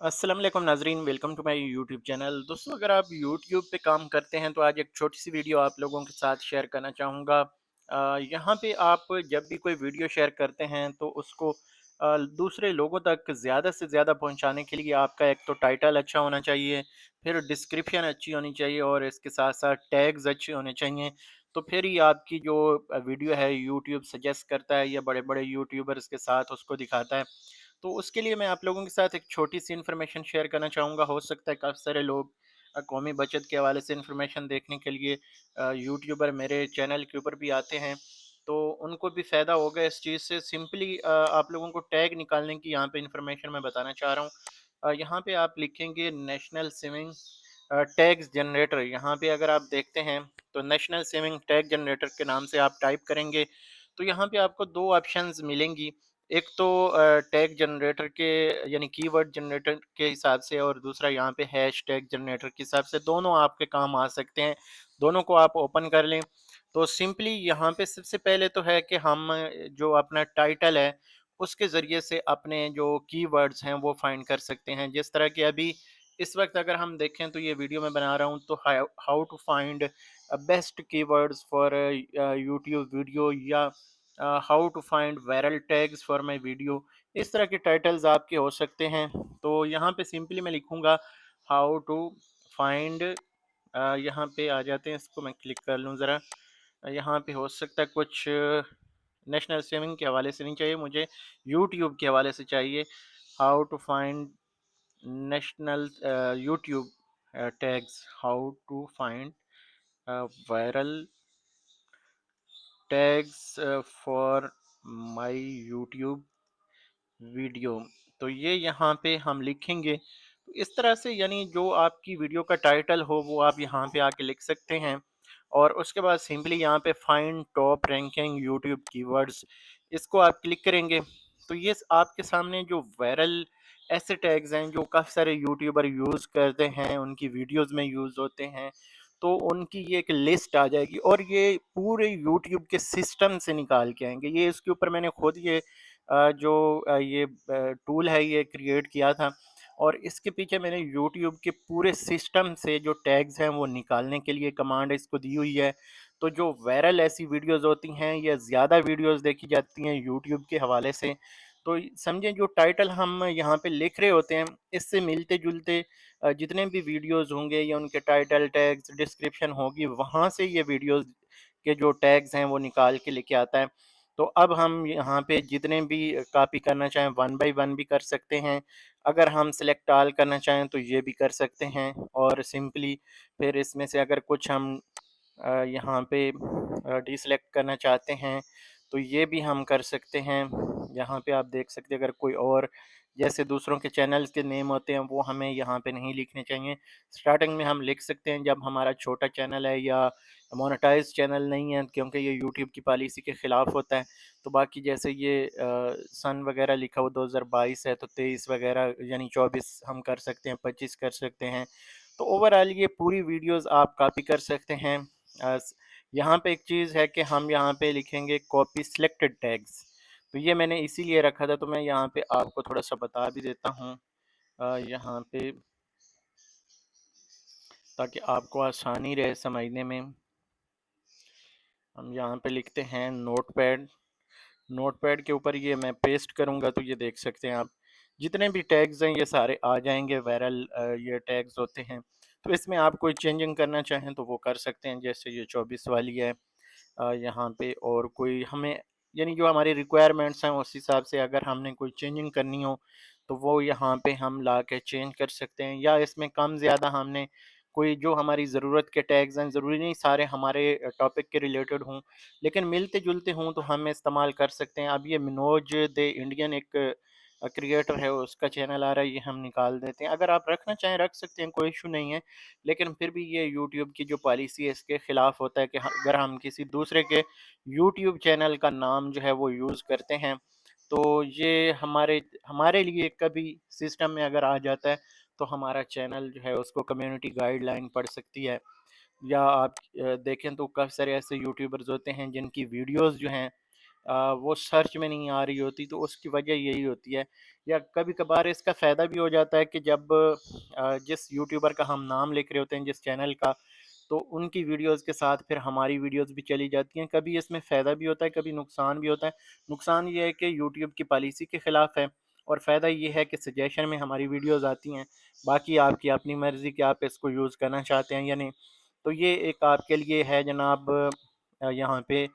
अस्सलाम वालेकुम नाजरीन, welcome to my YouTube channel. दोस्तों, अगर आप यूट्यूब पे काम करते हैं तो आज एक छोटी सी वीडियो आप लोगों के साथ शेयर करना चाहूँगा। यहाँ पे आप जब भी कोई वीडियो शेयर करते हैं तो उसको दूसरे लोगों तक ज़्यादा से ज़्यादा पहुँचाने के लिए आपका एक तो टाइटल अच्छा होना चाहिए, फिर डिस्क्रिप्शन अच्छी होनी चाहिए और इसके साथ साथ टैग्स अच्छे होने चाहिए। तो फिर ही आपकी जो वीडियो है यूट्यूब सजेस्ट करता है या बड़े बड़े यूट्यूबर्स के साथ उसको दिखाता है। तो उसके लिए मैं आप लोगों के साथ एक छोटी-सी इन्फॉर्मेशन शेयर करना चाहूँगा। हो सकता है काफ़ी सारे लोग कौमी बचत के हवाले से इन्फॉर्मेशन देखने के लिए यूट्यूबर मेरे चैनल के ऊपर भी आते हैं, तो उनको भी फ़ायदा होगा इस चीज़ से। सिंपली आप लोगों को टैग निकालने की यहाँ पे इन्फॉर्मेशन मैं बताना चाह रहा हूँ। यहाँ पे आप लिखेंगे नेशनल सेविंग टैग्स जनरेटर। यहाँ पे अगर आप देखते हैं तो नेशनल सेविंग टैग जनरेटर के नाम से आप टाइप करेंगे, तो यहाँ पे आपको 2 ऑप्शंस मिलेंगी। एक तो टैग जनरेटर के यानी कीवर्ड जनरेटर के हिसाब से और दूसरा यहाँ पे हैशटैग जनरेटर के हिसाब से, दोनों आपके काम आ सकते हैं। दोनों को आप ओपन कर लें। तो सिंपली यहाँ पे सबसे पहले तो है कि हम जो अपना टाइटल है, उसके ज़रिए से अपने जो कीवर्ड्स हैं वो फाइंड कर सकते हैं। जिस तरह कि अभी इस वक़्त अगर हम देखें तो ये वीडियो मैं बना रहा हूँ, तो how how to find best keywords for YouTube video या how to find viral tags for my video, इस तरह के टाइटल्स आपके हो सकते हैं। तो यहाँ पे सिंपली मैं लिखूँगा हाउ टू फाइंड, यहाँ पे आ जाते हैं, इसको मैं क्लिक कर लूँ ज़रा। यहाँ पे हो सकता है कुछ नेशनल सेविंग के हवाले से नहीं चाहिए मुझे, यूट्यूब के हवाले से चाहिए। How to find national YouTube tags, how to find viral tags for my YouTube video. तो ये यहाँ पे हम लिखेंगे। तो इस तरह से यानी जो आपकी वीडियो का टाइटल हो वो आप यहाँ पे आके लिख सकते हैं और उसके बाद सिंपली यहाँ पे find top ranking YouTube keywords, इसको आप क्लिक करेंगे। तो ये आपके सामने जो वायरल ऐसे टैग्स हैं जो काफ़ी सारे यूट्यूबर यूज़ करते हैं, उनकी वीडियोस में यूज़ होते हैं, तो उनकी ये एक लिस्ट आ जाएगी और ये पूरे यूट्यूब के सिस्टम से निकाल के आएंगे। ये इसके ऊपर मैंने खुद ये ये टूल है ये क्रिएट किया था और इसके पीछे मैंने यूट्यूब के पूरे सिस्टम से जो टैग्स हैं वो निकालने के लिए कमांड इसको दी हुई है। तो जो वायरल ऐसी वीडियोस होती हैं या ज़्यादा वीडियोस देखी जाती हैं यूट्यूब के हवाले से, तो समझें जो टाइटल हम यहाँ पे लिख रहे होते हैं इससे मिलते जुलते जितने भी वीडियोस होंगे या उनके टाइटल टैग्स डिस्क्रिप्शन होगी, वहाँ से ये वीडियोस के जो टैग्स हैं वो निकाल के लेके आता है। तो अब हम यहाँ पे जितने भी कॉपी करना चाहें वन बाय वन भी कर सकते हैं। अगर हम सिलेक्ट ऑल करना चाहें तो ये भी कर सकते हैं और सिंपली फिर इसमें से अगर कुछ हम यहाँ पे डिसेलेक्ट करना चाहते हैं तो ये भी हम कर सकते हैं। यहाँ पे आप देख सकते हैं अगर कोई और जैसे दूसरों के चैनल्स के नेम होते हैं वो हमें यहाँ पे नहीं लिखने चाहिए। स्टार्टिंग में हम लिख सकते हैं जब हमारा छोटा चैनल है या मोनेटाइज़ चैनल नहीं है, क्योंकि ये यूट्यूब की पॉलिसी के ख़िलाफ़ होता है। तो बाकी जैसे ये सन वगैरह लिखा हो 2022 है तो 23 वगैरह यानी 24 हम कर सकते हैं, 25 कर सकते हैं। तो ओवरऑल ये पूरी वीडियोज़ आप कॉपी कर सकते हैं। अ, स यहाँ पे एक चीज़ है कि हम यहाँ पे लिखेंगे कॉपी सिलेक्टेड टैग्स। तो ये मैंने इसीलिए रखा था, तो मैं यहाँ पे आपको थोड़ा-सा बता भी देता हूँ यहाँ पे, ताकि आपको आसानी रहे समझने में। हम यहाँ पे लिखते हैं नोटपैड। नोटपैड के ऊपर ये मैं पेस्ट करूँगा तो ये देख सकते हैं आप, जितने भी टैग्स हैं ये सारे आ जाएँगे, वायरल ये टैग्स होते हैं। तो इसमें आप कोई चेंजिंग करना चाहें तो वो कर सकते हैं, जैसे ये 24 वाली है। यहाँ पे और कोई हमें यानी जो हमारी रिक्वायरमेंट्स हैं उस हिसाब से अगर हमने कोई चेंजिंग करनी हो तो वो यहाँ पे हम ला के चेंज कर सकते हैं, या इसमें कम ज़्यादा हमने कोई जो हमारी ज़रूरत के टैग्स हैं, ज़रूरी नहीं सारे हमारे टॉपिक के रिलेटेड हों, लेकिन मिलते जुलते हों तो हम इस्तेमाल कर सकते हैं। अब ये मनोज द इंडियन एक क्रिएटर है, उसका चैनल आ रहा है, ये हम निकाल देते हैं। अगर आप रखना चाहें रख सकते हैं, कोई इशू नहीं है, लेकिन फिर भी ये यूट्यूब की जो पॉलिसी है इसके खिलाफ होता है कि अगर हम किसी दूसरे के यूट्यूब चैनल का नाम जो है वो यूज़ करते हैं, तो ये हमारे हमारे लिए कभी सिस्टम में अगर आ जाता है तो हमारा चैनल जो है उसको कम्युनिटी गाइडलाइन पड़ सकती है। या आप देखें तो काफ़ी सारे ऐसे यूट्यूबर्स होते हैं जिनकी वीडियोस जो हैं वो सर्च में नहीं आ रही होती, तो उसकी वजह यही होती है। या कभी-कभार इसका फ़ायदा भी हो जाता है कि जब जिस यूट्यूबर का हम नाम लिख रहे होते हैं, जिस चैनल का, तो उनकी वीडियोज़ के साथ फिर हमारी वीडियोज़ भी चली जाती हैं। कभी इसमें फ़ायदा भी होता है, कभी नुकसान भी होता है। नुकसान ये है कि यूट्यूब की पॉलिसी के ख़िलाफ़ है, और फ़ायदा ये है कि सजेशन में हमारी वीडियोज़ आती हैं। बाकी आपकी अपनी मर्ज़ी कि आप इसको यूज़ करना चाहते हैं या नहीं। तो ये एक आपके लिए है जनाब, यहाँ पे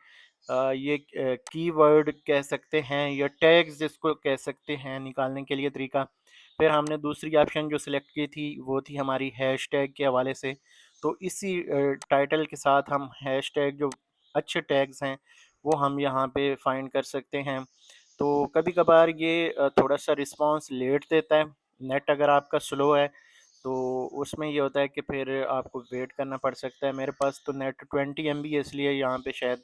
ये कीवर्ड कह सकते हैं या टैग्स जिसको कह सकते हैं, निकालने के लिए तरीका। फिर हमने दूसरी ऑप्शन जो सिलेक्ट की थी वो थी हमारी हैशटैग के हवाले से। तो इसी टाइटल के साथ हम हैशटैग जो अच्छे टैग्स हैं वो हम यहाँ पे फाइंड कर सकते हैं। तो कभी-कभार ये थोड़ा सा रिस्पॉन्स लेट देता है। नेट अगर आपका स्लो है तो उसमें ये होता है कि फिर आपको वेट करना पड़ सकता है। मेरे पास तो नेट 20 एमबी है, इसलिए यहाँ पे शायद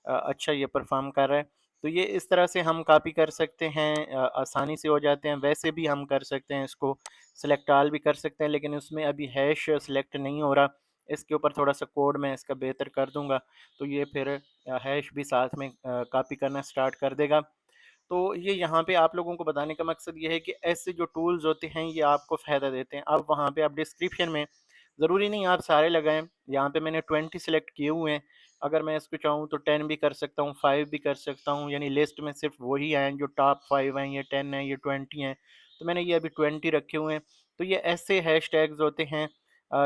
अच्छा ये परफ़ॉर्म कर रहा है। तो ये इस तरह से हम कॉपी कर सकते हैं, आसानी से हो जाते हैं। वैसे भी हम कर सकते हैं इसको, सेलेक्ट ऑल भी कर सकते हैं, लेकिन उसमें अभी हैश सेलेक्ट नहीं हो रहा। इसके ऊपर थोड़ा-सा कोड मैं इसका बेहतर कर दूँगा, तो ये फिर हैश भी साथ में कॉपी करना स्टार्ट कर देगा। तो ये यहाँ पे आप लोगों को बताने का मकसद ये है कि ऐसे जो टूल्स होते हैं ये आपको फ़ायदा देते हैं। अब वहाँ पे आप डिस्क्रिप्शन में ज़रूरी नहीं आप सारे लगाएँ, यहाँ पे मैंने 20 सेलेक्ट किए हुए हैं। अगर मैं इसको चाहूँ तो 10 भी कर सकता हूँ, 5 भी कर सकता हूँ, यानी लिस्ट में सिर्फ़ वही हैं जो टॉप 5 हैं, ये 10 हैं, ये 20 हैं। तो मैंने ये अभी 20 रखे हुए हैं। तो ये ऐसे हैशटैग्स होते हैं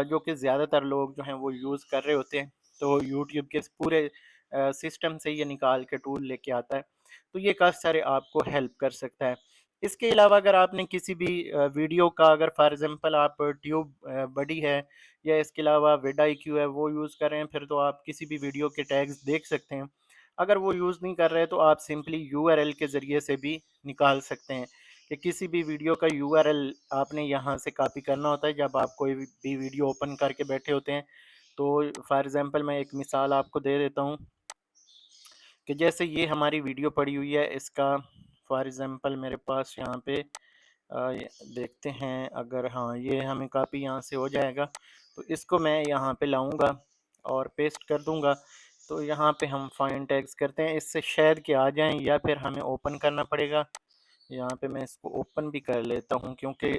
जो कि ज़्यादातर लोग जो हैं वो यूज़ कर रहे होते हैं। तो यूट्यूब के इस पूरे सिस्टम से ये निकाल के टूल लेके आता है। तो ये काफ़ी सारे आपको हेल्प कर सकता है। इसके अलावा अगर आपने किसी भी वीडियो का, अगर फॉर एग्ज़ाम्पल आप ट्यूब बडी है या इसके अलावा विडाईक्यू है वो यूज़ कर रहे हैं, फिर तो आप किसी भी वीडियो के टैग्स देख सकते हैं। अगर वो यूज़ नहीं कर रहे तो आप सिंपली यूआरएल के ज़रिए से भी निकाल सकते हैं कि किसी भी वीडियो का यूआरएल आपने यहाँ से कॉपी करना होता है जब आप कोई भी वीडियो ओपन करके बैठे होते हैं। तो फॉर एग्ज़ाम्पल मैं एक मिसाल आपको दे देता हूँ कि जैसे ये हमारी वीडियो पड़ी हुई है, इसका फॉर एग्ज़ाम्पल मेरे पास यहाँ पे ये देखते हैं, अगर हाँ, ये हमें कॉपी यहाँ से हो जाएगा, तो इसको मैं यहाँ पे लाऊँगा और पेस्ट कर दूँगा। तो यहाँ पे हम फाइंड टैग्स करते हैं, इससे शायद कि आ जाएँ या फिर हमें ओपन करना पड़ेगा। यहाँ पे मैं इसको ओपन भी कर लेता हूँ क्योंकि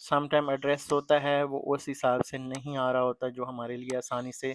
सम टाइम एड्रेस होता है वो उस हिसाब से नहीं आ रहा होता जो हमारे लिए आसानी से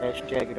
हैशटैग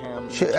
हैं हम कि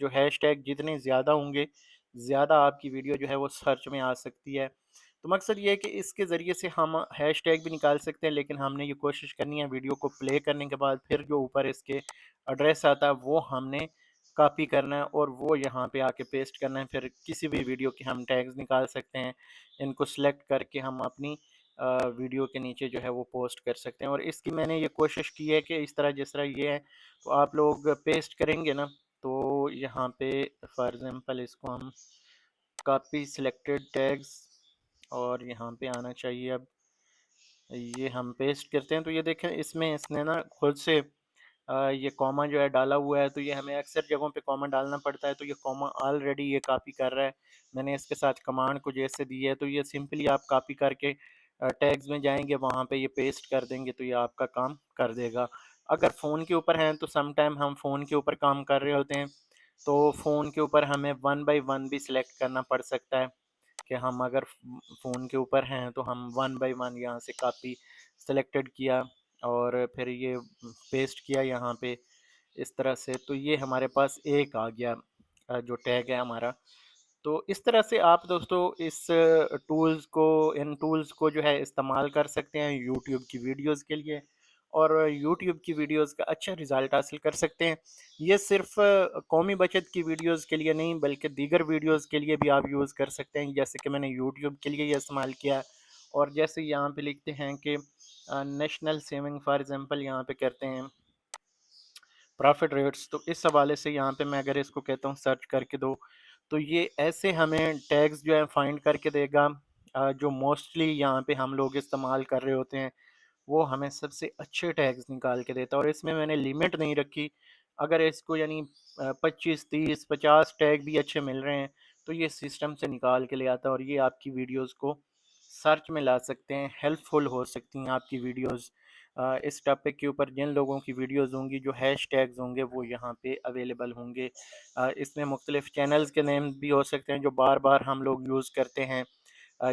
जो हैशटैग जितने ज़्यादा होंगे, ज़्यादा आपकी वीडियो जो है वो सर्च में आ सकती है। तो मकसद ये है कि इसके ज़रिए से हम हैशटैग भी निकाल सकते हैं, लेकिन हमने ये कोशिश करनी है वीडियो को प्ले करने के बाद फिर जो ऊपर इसके एड्रेस आता है वो हमने कॉपी करना है और वो यहाँ पे आके पेस्ट करना है। फिर किसी भी वीडियो के हम टैग्स निकाल सकते हैं। इनको सेलेक्ट करके हम अपनी वीडियो के नीचे जो है वो पोस्ट कर सकते हैं। और इसकी मैंने ये कोशिश की है कि इस तरह जिस तरह ये है, तो आप लोग पेस्ट करेंगे ना, तो यहाँ पे फॉर एग्ज़ाम्पल इसको हम कॉपी सिलेक्टेड टैग्स और यहाँ पे आना चाहिए। अब ये हम पेस्ट करते हैं तो ये देखें इसमें इसने ना खुद से ये कॉमा जो है डाला हुआ है। तो ये हमें अक्सर जगहों पे कॉमा डालना पड़ता है, तो ये कॉमा ऑलरेडी ये कॉपी कर रहा है। मैंने इसके साथ कमांड कुछ ऐसे दी है, तो ये सिंपली आप कॉपी करके टैग्स में जाएंगे, वहाँ पे ये पेस्ट कर देंगे तो ये आपका काम कर देगा। अगर फ़ोन के ऊपर हैं तो सम टाइम हम फ़ोन के ऊपर काम कर रहे होते हैं, तो फ़ोन के ऊपर हमें वन बाय वन भी सिलेक्ट करना पड़ सकता है कि हम अगर फ़ोन के ऊपर हैं तो हम वन बाय वन यहाँ से कॉपी सेलेक्टेड किया और फिर ये पेस्ट किया यहाँ पे इस तरह से, तो ये हमारे पास एक आ गया जो टैग है हमारा। तो इस तरह से आप दोस्तों इस इन टूल्स को जो है इस्तेमाल कर सकते हैं यूट्यूब की वीडियोस के लिए, और यूट्यूब की वीडियोस का अच्छा रिज़ल्ट हासिल कर सकते हैं। ये सिर्फ कौमी बचत की वीडियोस के लिए नहीं बल्कि दीगर वीडियोस के लिए भी आप यूज़ कर सकते हैं, जैसे कि मैंने यूट्यूब के लिए ये इस्तेमाल किया। और जैसे यहाँ पे लिखते हैं कि नेशनल सेविंग फॉर एग्जांपल यहाँ पे करते हैं प्रॉफिट रेट्स, तो इस हवाले से यहाँ पे मैं अगर इसको कहता हूँ सर्च करके दो, तो ये ऐसे हमें टैग्स जो है फाइंड करके देगा, जो मोस्टली यहाँ पे हम लोग इस्तेमाल कर रहे होते हैं, वो हमें सबसे अच्छे टैग्स निकाल के देता है। और इसमें मैंने लिमिट नहीं रखी, अगर इसको यानी 25 30 50 टैग भी अच्छे मिल रहे हैं तो ये सिस्टम से निकाल के ले आता है, और ये आपकी वीडियोस को सर्च में ला सकते हैं, हेल्पफुल हो सकती हैं आपकी वीडियोस। इस टॉपिक के ऊपर जिन लोगों की वीडियोस होंगी, जो हैश टैग्स होंगे, वो यहाँ पे अवेलेबल होंगे। इसमें मुख्तलिफ चैनल्स के नेम भी हो सकते हैं जो बार बार हम लोग यूज़ करते हैं।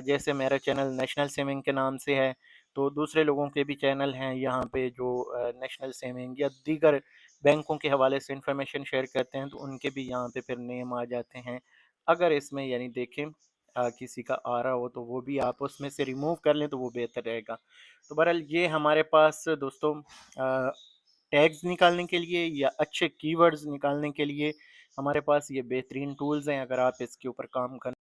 जैसे मेरा चैनल नेशनल सेविंग के नाम से है, तो दूसरे लोगों के भी चैनल हैं यहाँ पे जो नेशनल सेविंग या दीगर बैंकों के हवाले से इंफॉर्मेशन शेयर करते हैं, तो उनके भी यहाँ पे फिर नेम आ जाते हैं। अगर इसमें यानी देखें किसी का आ रहा हो तो वो भी आप उसमें से रिमूव कर लें तो वो बेहतर रहेगा। तो बहरहाल ये हमारे पास दोस्तों टैग्स निकालने के लिए या अच्छे कीवर्ड्स निकालने के लिए हमारे पास ये बेहतरीन टूल्स हैं। अगर आप इसके ऊपर काम करना